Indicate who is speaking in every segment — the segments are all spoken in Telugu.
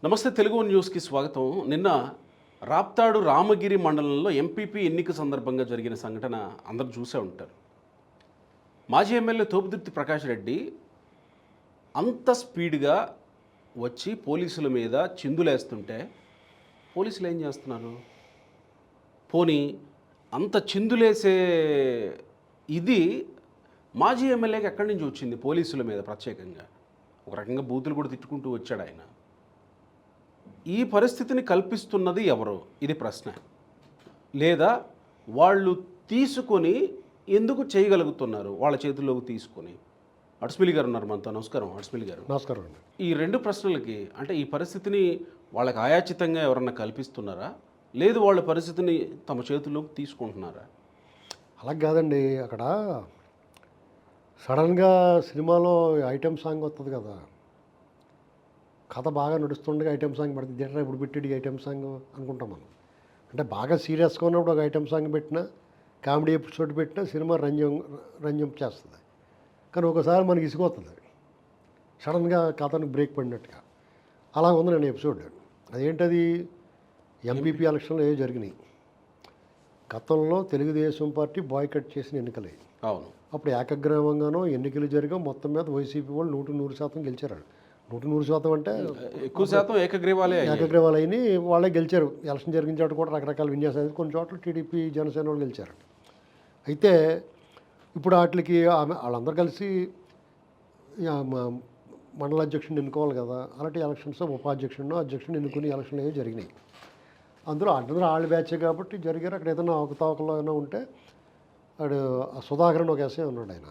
Speaker 1: నమస్తే తెలుగు న్యూస్కి స్వాగతం. నిన్న రాప్తాడు రామగిరి మండలంలో ఎంపీపీ ఎన్నిక సందర్భంగా జరిగిన సంఘటన అందరూ చూసే ఉంటారు. మాజీ ఎమ్మెల్యే తోపుదుర్తి ప్రకాష్ రెడ్డి అంత స్పీడ్గా వచ్చి పోలీసుల మీద చిందులేస్తుంటే పోలీసులు ఏం చేస్తున్నారు? పోనీ అంత చిందులేసే ఇది మాజీ ఎమ్మెల్యేకి ఎక్కడి నుంచి వచ్చింది? పోలీసుల మీద ప్రత్యేకంగా ఒక రకంగా బూతులు కూడా తిట్టుకుంటూ వచ్చాడు ఆయన. ఈ పరిస్థితిని కల్పిస్తున్నది ఎవరు? ఇది ప్రశ్న. లేదా వాళ్ళు తీసుకొని ఎందుకు చేయగలుగుతున్నారు వాళ్ళ చేతుల్లోకి తీసుకొని? అడ్స్మిలి గారు ఉన్నారు మనతో. నమస్కారం అడ్స్మిలి గారు.
Speaker 2: నమస్కారం అండి.
Speaker 1: ఈ రెండు ప్రశ్నలకి అంటే ఈ పరిస్థితిని వాళ్ళకి ఆయాచితంగా ఎవరన్నా కల్పిస్తున్నారా, లేదు వాళ్ళ పరిస్థితిని తమ చేతుల్లోకి తీసుకుంటున్నారా?
Speaker 2: అలా కాదండి. అక్కడ సడన్గా సినిమాలో ఐటెం సాంగ్ వస్తుంది కదా, కథ బాగా నడుస్తుండగా ఐటెం సాంగ్ పడుతుంది. థియేటర్ ఇప్పుడు పెట్టేది ఐటెం సాంగ్ అనుకుంటాం మనం. అంటే బాగా సీరియస్గా ఉన్నప్పుడు ఒక ఐటెం సాంగ్ పెట్టినా, కామెడీ ఎపిసోడ్ పెట్టినా సినిమా రంజం చేస్తుంది. కానీ ఒకసారి మనకి ఇసుకొస్తుంది సడన్గా కథను బ్రేక్ పడినట్టుగా. అలా ఉంది నేను ఎపిసోడ్. అదేంటది, ఎంపీపీ ఎలక్షన్లో ఏవో జరిగినాయి. గతంలో తెలుగుదేశం పార్టీ బాయ్కట్ చేసిన ఎన్నికలే.
Speaker 1: అవును.
Speaker 2: అప్పుడు ఏకగ్రీవంగానో ఎన్నికలు జరిగా మొత్తం మీద వైసీపీ వాళ్ళు 100% గెలిచారు. 100% అంటే
Speaker 1: ఎక్కువ శాతం ఏకగ్రీవాలే
Speaker 2: అయినాయి. వాళ్ళే గెలిచారు. ఎలక్షన్ జరిగిన చోట కూడా రకరకాల విన్యాసాలు, కొన్ని చోట్ల టీడీపీ జనసేన వాళ్ళు గెలిచారు. అయితే ఇప్పుడు వాటికి వాళ్ళందరూ కలిసి మండల అధ్యక్షుడిని ఎన్నుకోవాలి కదా. అలాంటి ఎలక్షన్స్ అధ్యక్షుడిని ఎన్నుకుని ఎలక్షన్లు ఏవో జరిగినాయి. అందరూ వాళ్ళ బ్యాచే కాబట్టి జరిగారు. అక్కడ ఏదైనా అవకతవకలో అయినా ఉంటే వాడు సుధాకరన్ ఒక ఎస్ఐ ఉన్నాడు, ఆయన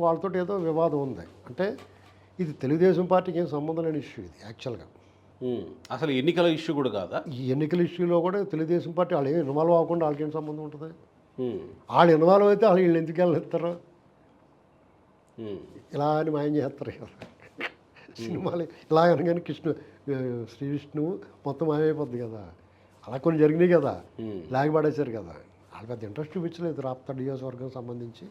Speaker 2: వాళ్ళతో ఏదో వివాదం ఉంది. అంటే ఇది తెలుగుదేశం పార్టీకి ఏం సంబంధం లేని ఇష్యూ ఇది యాక్చువల్గా.
Speaker 1: అసలు ఎన్నికల ఇష్యూ కూడా కాదా?
Speaker 2: ఈ ఎన్నికల ఇష్యూలో కూడా తెలుగుదేశం పార్టీ వాళ్ళు ఏమి ఇన్వాల్వ్ అవ్వకుండా వాళ్ళకి ఏం సంబంధం ఉంటుంది? వాళ్ళు ఇన్వాల్వ్ అయితే వాళ్ళు వీళ్ళు ఎందుకు వెళ్ళిస్తారు? ఇలా అని మాయం చేస్తారు కదా సినిమాలు. ఇలా అనగానే శ్రీ విష్ణువు మొత్తం మాయమైపోద్ది కదా. అలా కొన్ని జరిగినాయి కదా, లాగబడేశారు కదా. వాళ్ళు పెద్ద ఇంట్రెస్ట్ చూపించలేదు రాప్తాడు నియోజకవర్గం సంబంధించి.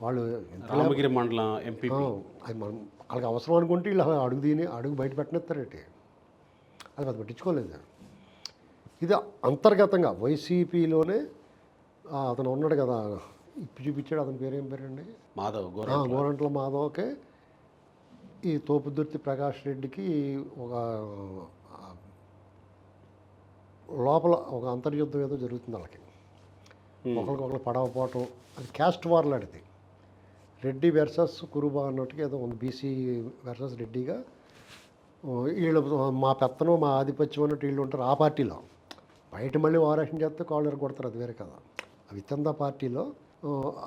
Speaker 2: వాళ్ళు
Speaker 1: రామగిరి మండలం ఎంపీ
Speaker 2: అది మనం వాళ్ళకి అవసరం అనుకుంటే వీళ్ళు అడుగు బయట పెట్టనిస్తారేంటి? అది అది పట్టించుకోలేదు. ఇది అంతర్గతంగా వైసీపీలోనే అతను ఉన్నాడు కదా, ఇప్పు చూపించాడు. అతని పేరేం పేరండి?
Speaker 1: మాధవ్.
Speaker 2: గోరంట్ల మాధవ్కే ఈ తోపుదుర్తి ప్రకాష్ రెడ్డికి ఒక లోపల ఒక అంతర్యుద్ధం ఏదో జరుగుతుంది వాళ్ళకి. ఒకరికొకరు పడవపోవటం, అది క్యాస్ట్ వార్లు ఆడితే రెడ్డి వెర్సెస్ కురుబా అన్నట్టుగా ఏదో ఉంది. బీసీ వెర్సెస్ రెడ్డిగా వీళ్ళు మా పెత్తనం మా ఆధిపత్యం అన్నట్టు వీళ్ళు ఉంటారు ఆ పార్టీలో. బయట మళ్ళీ వారేషన్ చేస్తే కాళ్ళు కొడతారు, అది వేరే కదా. వితంద పార్టీలో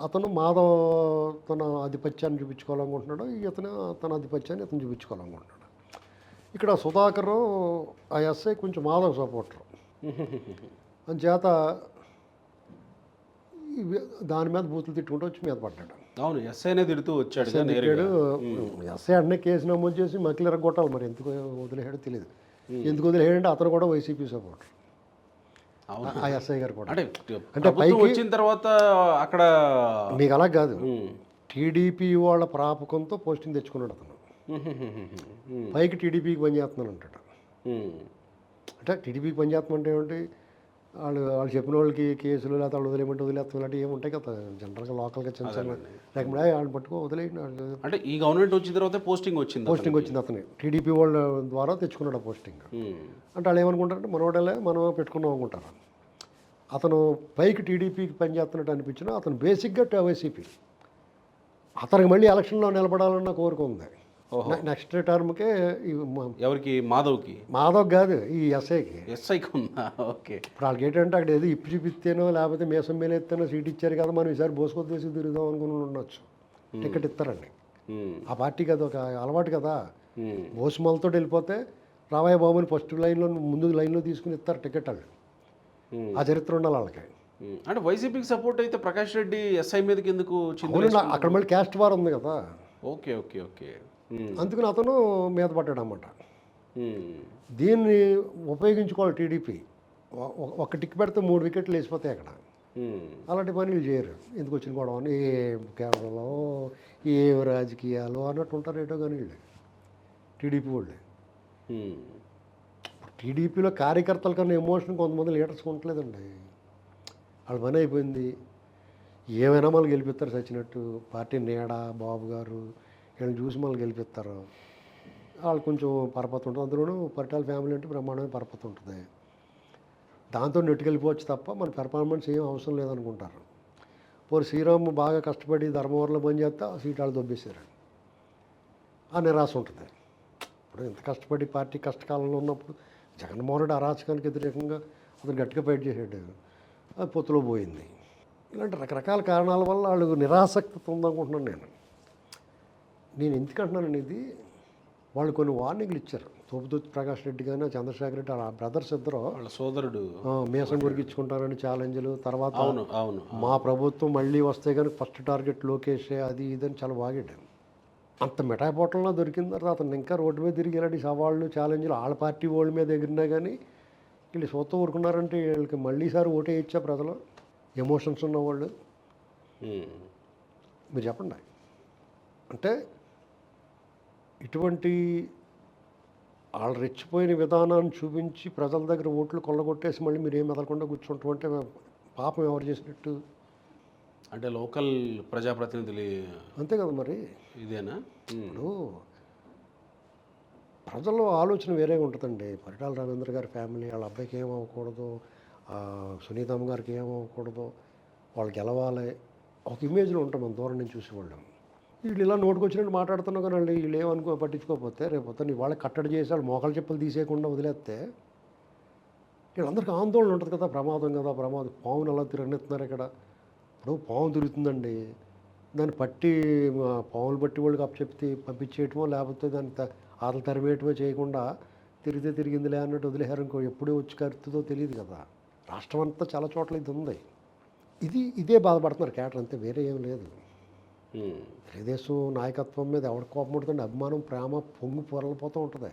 Speaker 2: అతను మాధవ్ తన ఆధిపత్యాన్ని చూపించుకోవాలనుకుంటున్నాడు, ఇతను తన ఆధిపత్యాన్ని ఇతను చూపించుకోవాలనుకుంటున్నాడు. ఇక్కడ సుధాకర్ ఆ ఎస్ఐ కొంచెం మాధవ్ సపోర్టరు. అందుచేత దాని మీద బూతులు తిట్టుకుంటూ వచ్చి మీద పడ్డాడు.
Speaker 1: అవును, ఎస్ఐనే తిడుతూ వచ్చాడు.
Speaker 2: ఎస్ఐ అన్నీ కేసు నమోదు చేసి మకిలర కొట్టాలి. మరి ఎందుకు వదిలేసాడో తెలియదు. ఎందుకు వదిలేసాడంటే అతను కూడా వైసీపీ సపోర్టర్, ఆ ఎస్ఐ గారు కూడా.
Speaker 1: అంటే పైకి వచ్చిన తర్వాత అక్కడ
Speaker 2: మీకు అలా కాదు, టీడీపీ వాళ్ళ ప్రాపకంతో పోస్టింగ్ తెచ్చుకున్నాడు అతను. పైకి టీడీపీకి పనిచేస్తున్నాను అంటాడు. అంటే టీడీపీకి పనిచేస్తున్నాం అంటే ఏమిటి? వాళ్ళు చెప్పిన వాళ్ళకి కేసులు లేకపోతే వాళ్ళు వదిలేస్తాం ఇలాంటివి ఏమి ఉంటాయి కదా జనరల్గా లోకల్గా చిన్న చిన్న లేకుండా వాళ్ళు పట్టుకో వదిలేయండి.
Speaker 1: అంటే ఈ గవర్నమెంట్ వచ్చిన తర్వాత పోస్టింగ్ వచ్చింది
Speaker 2: అతను టీడీపీ వాళ్ళ ద్వారా తెచ్చుకున్నాడు ఆ పోస్టింగ్. అంటే వాళ్ళు ఏమనుకుంటారంటే మనోడలే మనం పెట్టుకున్నాం అనుకుంటారు. అతను పైకి టీడీపీకి పనిచేస్తున్నట్టు అనిపించినా అతను బేసిక్గా వైసీపీ. అతనికి మళ్ళీ ఎలక్షన్లో నిలబడాలన్న కోరిక ఉంది. నెక్స్ట్ టర్మ్కే
Speaker 1: ఎవరికి? మాధవ్
Speaker 2: కాదు, ఈ ఎస్ఐకి
Speaker 1: ఉందా? ఓకే.
Speaker 2: ఇప్పుడు వాళ్ళకి ఏంటంటే అక్కడ ఏదో ఇప్పు చూపిస్తేనో లేకపోతే మేసం మీద ఎత్తేనో సీట్ ఇచ్చారు కదా, మనం ఈసారి బోసుకొద్దేసి తిరుగుదాం అనుకుని ఉండొచ్చు. టికెట్ ఇస్తారండి ఆ పార్టీకి, అది ఒక అలవాటు కదా. బోసుమలతో వెళ్ళిపోతే రావయ్య బాబుని ఫస్ట్ లైన్లో ముందు లైన్లో తీసుకుని ఇస్తారు టికెట్. వాళ్ళు ఆ చరిత్ర ఉండాలి వాళ్ళకి.
Speaker 1: అంటే వైసీపీకి సపోర్ట్ అయితే ప్రకాష్ రెడ్డి ఎస్ఐ మీదకి ఎందుకు?
Speaker 2: అక్కడ మళ్ళీ క్యాస్ట్ వార్ ఉంది కదా.
Speaker 1: Okay okay okay.
Speaker 2: అందుకని అతను మీద పడ్డాడు అన్నమాట. దీన్ని ఉపయోగించుకోవాలి టీడీపీ. ఒక టిక్ పెడితే 3 వికెట్లు వేసిపోతాయి అక్కడ. అలాంటి పనులు చేయరు. ఎందుకు వచ్చిన గొడవ, ఏ కేరళలో ఏ రాజకీయాలు అన్నట్టు ఉంటారు ఏటో కానీ వీళ్ళు టీడీపీ వాళ్ళు. టీడీపీలో కార్యకర్తల కన్నా ఎమోషన్ కొంతమంది లీడర్స్ ఉండలేదండి. వాళ్ళ పని అయిపోయింది. ఏమైనా మళ్ళీ గెలిపిస్తారు చచ్చినట్టు. పార్టీ నీడ బాబు గారు వీళ్ళని చూసి మళ్ళీ గెలిపిస్తారు. వాళ్ళు కొంచెం పరపతి ఉంటుంది. అందులోనూ పరిటాల ఫ్యామిలీ అంటే బ్రహ్మాండమైన పరపతి ఉంటుంది. దాంతో నెట్టుకెళ్ళిపోవచ్చు తప్ప మన పెర్ఫార్మెన్స్ ఏం అవసరం లేదనుకుంటారు. పోరు శ్రీరామ్ బాగా కష్టపడి ధర్మవరంలో పని చేస్తే ఆ సీట్ వాళ్ళు దొబ్బేశారు. ఆ నిరాశ ఉంటుంది. ఇప్పుడు ఇంత కష్టపడి పార్టీ కష్టకాలంలో ఉన్నప్పుడు జగన్మోహన్ రెడ్డి అరాచకానికి వ్యతిరేకంగా అతను గట్టిగా ఫైట్ చేసాడు. అది పొత్తులో పోయింది. ఇలాంటి రకరకాల కారణాల వల్ల వాళ్ళు నిరాసక్తి ఉందనుకుంటున్నాను నేను ఎందుకంటున్నాను ఇది, వాళ్ళు కొన్ని వార్నింగ్లు ఇచ్చారు. తోపుదొత్తి ప్రకాష్ రెడ్డి కానీ చంద్రశేఖర్ రెడ్డి ఆ బ్రదర్స్ ఇద్దరు
Speaker 1: వాళ్ళ సోదరుడు
Speaker 2: మీసం కొరికించుకుంటారని ఛాలెంజ్లు, తర్వాత
Speaker 1: అవును అవును
Speaker 2: మా ప్రభుత్వం మళ్ళీ వస్తే కానీ ఫస్ట్ టార్గెట్ లోకేషే అది ఇదని చాలా వాగాడు. అంత మిఠాయిపోవటంలో దొరికిన తర్వాత అతను ఇంకా రోడ్డు మీద తిరిగి ఇలాంటి సవాళ్ళు ఛాలెంజ్లు వాళ్ళ పార్టీ వాళ్ళ మీద ఎగిరినా కానీ వీళ్ళు సొత్తు ఊరుకున్నారంటే వీళ్ళకి మళ్ళీసారి ఓటే ఇచ్చా ప్రజలు ఎమోషన్స్ ఉన్నవాళ్ళు. మీరు చెప్పండి. అంటే ఇటువంటి వాళ్ళు రెచ్చిపోయిన విధానాన్ని చూపించి ప్రజల దగ్గర ఓట్లు కొల్లగొట్టేసి మళ్ళీ మీరు ఏం మెదలకుండా కూర్చుంటాం అంటే పాపం ఎవరు చేసినట్టు?
Speaker 1: అంటే లోకల్ ప్రజాప్రతినిధులు
Speaker 2: అంతే కదా మరి.
Speaker 1: ఇదేనా?
Speaker 2: ఇప్పుడు ప్రజల్లో ఆలోచన వేరేగా ఉంటుందండి. పరిటాల రవీంద్ర గారి ఫ్యామిలీ వాళ్ళ అబ్బాయికి ఏమవ్వకూడదు, సునీతమ్మ గారికి ఏమవ్వకూడదు, వాళ్ళు గెలవాలి ఒక ఇమేజ్లో ఉంటాం మనం దూరం నుంచి చూసేవాళ్ళం. వీళ్ళు ఇలా నోటుకొచ్చినట్టు మాట్లాడుతున్నా కానీ వాళ్ళు వీళ్ళు ఏమనుకో పట్టించుకోకపోతే రేపు పొద్దున్న వాళ్ళకి కట్టడి చేసి వాళ్ళు మోకాలు చెప్పులు తీసేయకుండా వదిలేస్తే వీళ్ళందరికీ ఆందోళన ఉంటుంది కదా, ప్రమాదం కదా, ప్రమాదం. పావును అలా తిరగనెత్తున్నారు ఇక్కడ. ఇప్పుడు పాము తిరుగుతుందండి, దాన్ని పట్టి పావులు బట్టి వాళ్ళకి అప్పచెప్తి పంపించేయటమో లేకపోతే దాన్ని ఆటలు తరిమేయటమో చేయకుండా తిరిగితే తిరిగిందిలే అన్నట్టు వదిలేశారు ఇంకో ఎప్పుడే వచ్చి కరుతుందో తెలియదు కదా. రాష్ట్రం అంతా చాలా చోట్ల ఇది ఉంది. ఇదే బాధపడుతున్నారు క్యాటర్, అంతే, వేరే ఏం లేదు. తెలుగుదేశం నాయకత్వం మీద ఎవరి కోపం ఉంటుందండి, అభిమానం ప్రేమ పొంగి పొరలిపోతూ ఉంటుంది.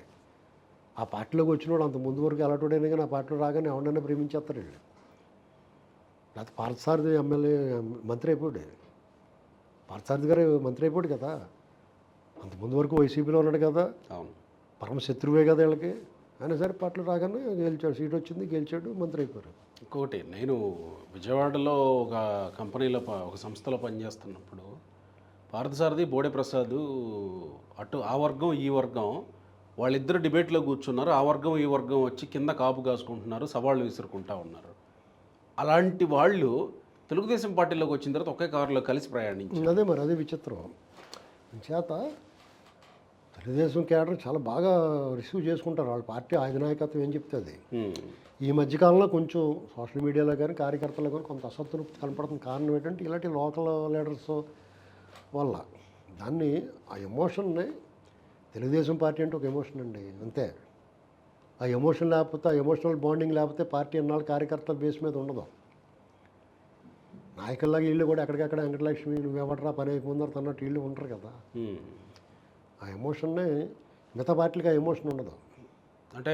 Speaker 2: ఆ పార్టీలోకి వచ్చిన వాడు అంత ముందు వరకు ఎలాంటివాడైనా కానీ ఆ పార్టీలో రాగానే ఎవరినైనా ప్రేమించేస్తారు వీళ్ళు. లేకపోతే పార్థసారథి ఎమ్మెల్యే మంత్రి అయిపోయాడు, పార్థసారథి గారు మంత్రి అయిపోయాడు కదా. అంత ముందు వరకు వైసీపీలో ఉన్నాడు కదా,
Speaker 1: అవును,
Speaker 2: పరమ శత్రువే కదా వీళ్ళకి. అయినా సరే పార్టీలో రాగానే గెలిచాడు, సీట్ వచ్చింది, గెలిచాడు, మంత్రి అయిపోయారు.
Speaker 1: ఇంకొకటి, నేను విజయవాడలో ఒక కంపెనీలో ఒక సంస్థలో పనిచేస్తున్నప్పుడు పార్థసారథి బోడే ప్రసాద్ అటు ఆ వర్గం ఈ వర్గం వాళ్ళిద్దరు డిబేట్లో కూర్చున్నారు. ఆ వర్గం ఈ వర్గం వచ్చి కింద కాపు కాసుకుంటున్నారు, సవాళ్ళు విసురుకుంటా ఉన్నారు. అలాంటి వాళ్ళు తెలుగుదేశం పార్టీలోకి వచ్చిన తర్వాత ఒకే కారులో కలిసి ప్రయాణించారు.
Speaker 2: అదే మరి, అదే విచిత్రం. చేత తెలుగుదేశం క్యాడర్ చాలా బాగా రిసీవ్ చేసుకుంటారు వాళ్ళ పార్టీ అధినాయకత్వం ఏం చెప్తుంది. ఈ మధ్యకాలంలో కొంచెం సోషల్ మీడియాలో కానీ కార్యకర్తలు కానీ కొంత అసంతృప్తి కనపడుతుంది. కారణం ఏంటంటే ఇలాంటి లోకల్ లీడర్స్ వల్ల దాన్ని ఆ ఎమోషన్ని, తెలుగుదేశం పార్టీ అంటే ఒక ఎమోషన్ అండి, అంతే. ఆ ఎమోషన్ లేకపోతే, ఆ ఎమోషనల్ బాండింగ్ లేకపోతే పార్టీ ఎన్నాళ్ళు కార్యకర్తల బేస్ మీద ఉండదు. నాయకుల్లాగా వీళ్ళు కూడా ఎక్కడికక్కడ వెంకటలక్ష్మి నువ్వెవడరా పని అయిపోయిందరు అన్నట్టు వీళ్ళు ఉంటారు కదా. ఆ ఎమోషన్నే మిగతా పార్టీలకి ఆ ఎమోషన్ ఉండదు.
Speaker 1: అంటే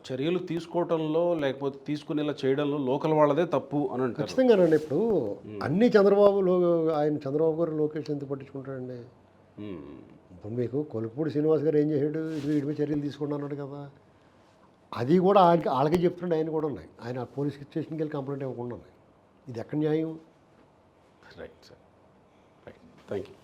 Speaker 1: చర్యలు తీసుకోవటంలో లేకపోతే తీసుకునేలా చేయడంలో లోకల్ వాళ్ళదే తప్పు అని అంటారు.
Speaker 2: ఖచ్చితంగానండి. ఇప్పుడు అన్నీ చంద్రబాబు గారు లోకేష్ ఎంత పట్టించుకుంటాడండి. ఇప్పుడు మీకు కొలుపూడి శ్రీనివాస్ గారు ఏం చేశాడు, వీడి మీద చర్యలు తీసుకున్నాడు కదా. అది కూడా వాళ్ళకే చెప్తుండే ఆయన కూడా ఉన్నాయి. ఆయన పోలీస్ స్టేషన్కి వెళ్ళి కంప్లైంట్ ఇవ్వకుండా ఉన్నాయి. ఇది ఎక్కడ న్యాయం?
Speaker 1: Right sir, right, thank you.